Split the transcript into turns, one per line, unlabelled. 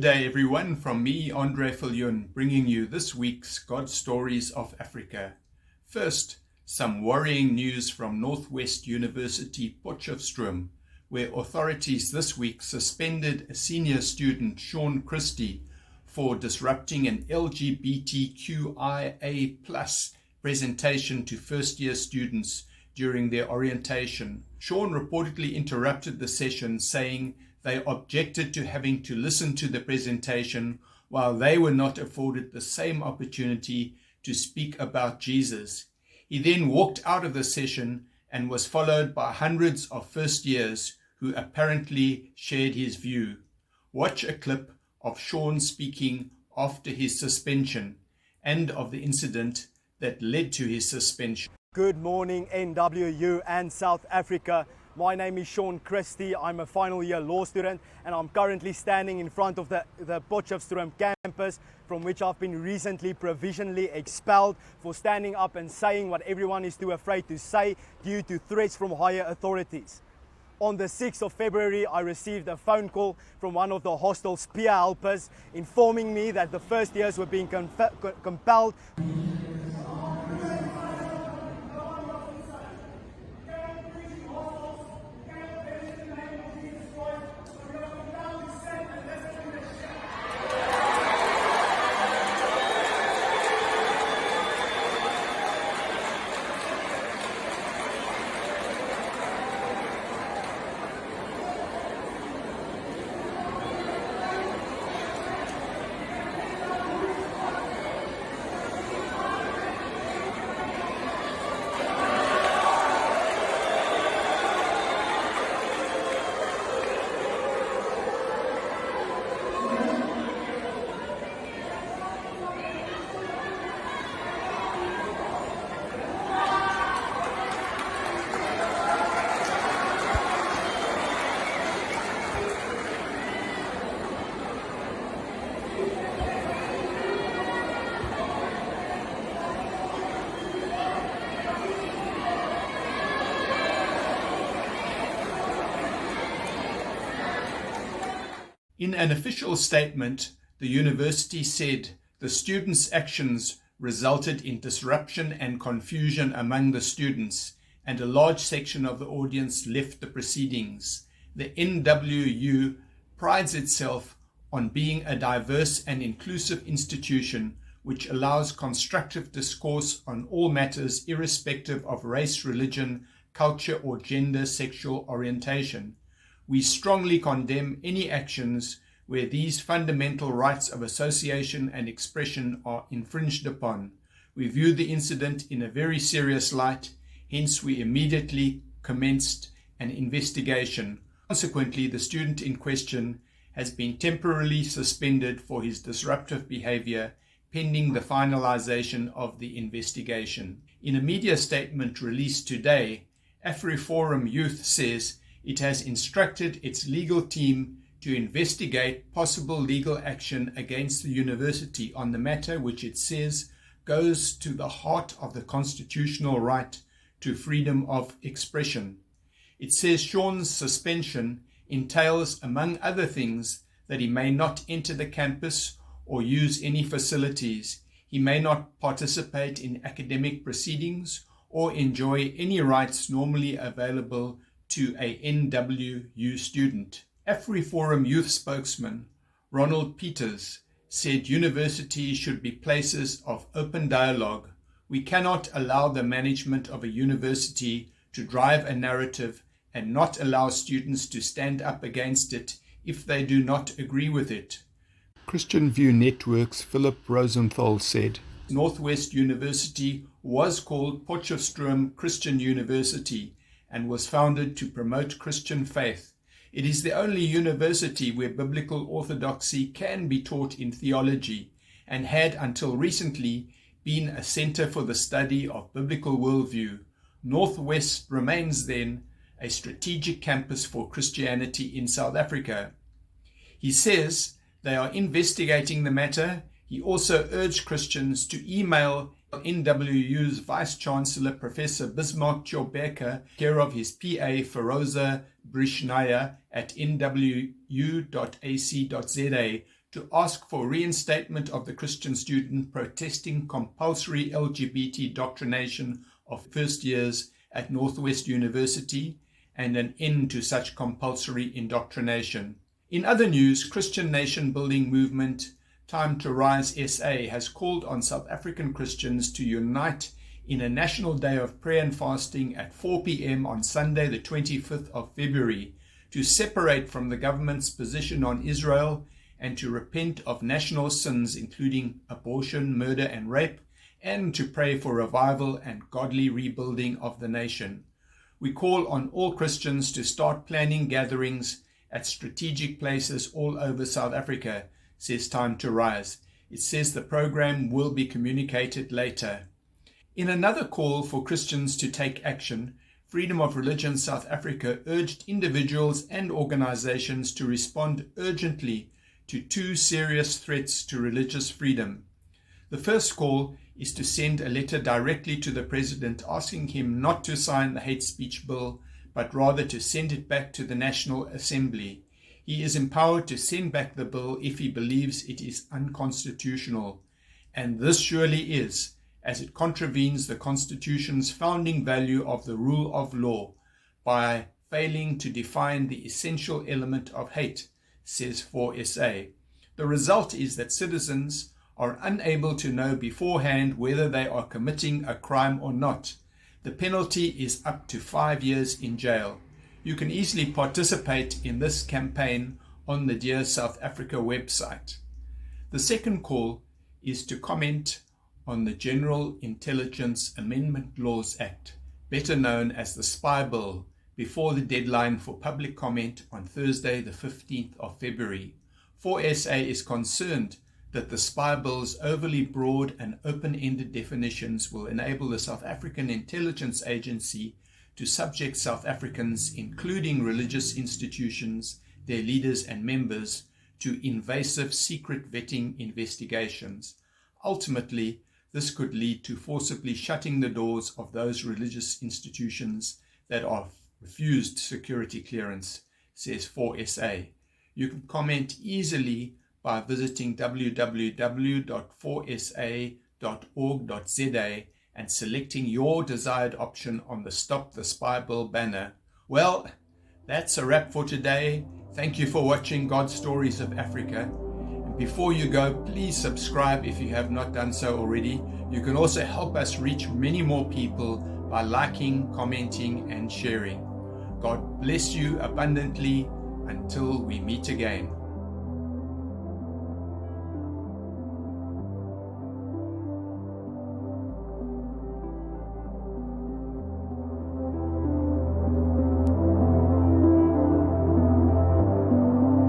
Good day, everyone. From me, Andre Viljoen, bringing you this week's God Stories of Africa. First, some worrying news from Northwest University Potchefstroom, where authorities this week suspended a senior student, Sean Christie, for disrupting an LGBTQIA+ presentation to first-year students during their orientation. Sean reportedly interrupted the session, saying they objected to having to listen to the presentation while they were not afforded the same opportunity to speak about Jesus. He then walked out of the session and was followed by hundreds of first years who apparently shared his view. Watch a clip of Sean speaking after his suspension and of the incident that led to his suspension.
Good morning, NWU and South Africa. My name is Sean Christie. I'm a final year law student and I'm currently standing in front of the Potchefstroom campus, from which I've been recently provisionally expelled for standing up and saying what everyone is too afraid to say due to threats from higher authorities. On the 6th of February, I received a phone call from one of the hostel's peer helpers informing me that the first years were being compelled.
In an official statement, the university said the students' actions resulted in disruption and confusion among the students, and a large section of the audience left the proceedings. The NWU prides itself on being a diverse and inclusive institution which allows constructive discourse on all matters irrespective of race, religion, culture, or gender sexual orientation. We strongly condemn any actions where these fundamental rights of association and expression are infringed upon. We view the incident in a very serious light, hence we immediately commenced an investigation. Consequently, the student in question has been temporarily suspended for his disruptive behavior pending the finalization of the investigation. In a media statement released today, AfriForum Youth says it has instructed its legal team to investigate possible legal action against the university on the matter, which it says goes to the heart of the constitutional right to freedom of expression. It says Sean's suspension entails, among other things, that he may not enter the campus or use any facilities. He may not participate in academic proceedings or enjoy any rights normally available to a NWU student. AfriForum Youth spokesman Ronald Peters said universities should be places of open dialogue. We cannot allow the management of a university to drive a narrative and not allow students to stand up against it if they do not agree with it. Christian View Network's Philip Rosenthal said, Northwest University was called Potchefstroom Christian University and was founded to promote Christian faith. It is the only university where biblical orthodoxy can be taught in theology, and had until recently been a center for the study of biblical worldview. Northwest remains then a strategic campus for Christianity in South Africa. He says they are investigating the matter. He also urged Christians to email NWU's Vice-Chancellor Professor Bismarck Chobeka, care of his PA Feroza Brishnaya at nwu.ac.za, to ask for reinstatement of the Christian student protesting compulsory LGBT indoctrination of first years at Northwest University and an end to such compulsory indoctrination. In other news, Christian nation building movement Time to Rise SA has called on South African Christians to unite in a national day of prayer and fasting at 4 p.m. on Sunday the 25th of February to separate from the government's position on Israel and to repent of national sins including abortion, murder and rape, and to pray for revival and godly rebuilding of the nation. We call on all Christians to start planning gatherings at strategic places all over South Africa, says Time to Rise. It says the program will be communicated later. In another call for Christians to take action, Freedom of Religion South Africa urged individuals and organizations to respond urgently to two serious threats to religious freedom. The first call is to send a letter directly to the President asking him not to sign the hate speech bill, but rather to send it back to the National Assembly. He is empowered to send back the bill if he believes it is unconstitutional. And this surely is, as it contravenes the Constitution's founding value of the rule of law by failing to define the essential element of hate, says 4SA. The result is that citizens are unable to know beforehand whether they are committing a crime or not. The penalty is up to 5 years in jail. You can easily participate in this campaign on the Dear South Africa website. The second call is to comment on the General Intelligence Amendment Laws Act, better known as the Spy Bill, before the deadline for public comment on Thursday the 15th of February. 4SA is concerned that the Spy Bill's overly broad and open-ended definitions will enable the South African Intelligence Agency to subject South Africans, including religious institutions, their leaders and members, to invasive secret vetting investigations. Ultimately, this could lead to forcibly shutting the doors of those religious institutions that are refused security clearance, says 4SA. You can comment easily by visiting www.4sa.org.za and selecting your desired option on the Stop the Spy Bill banner. Well, that's a wrap for today. Thank you for watching God's Stories of Africa. And before you go, please subscribe if you have not done so already. You can also help us reach many more people by liking, commenting, and sharing. God bless you abundantly until we meet again.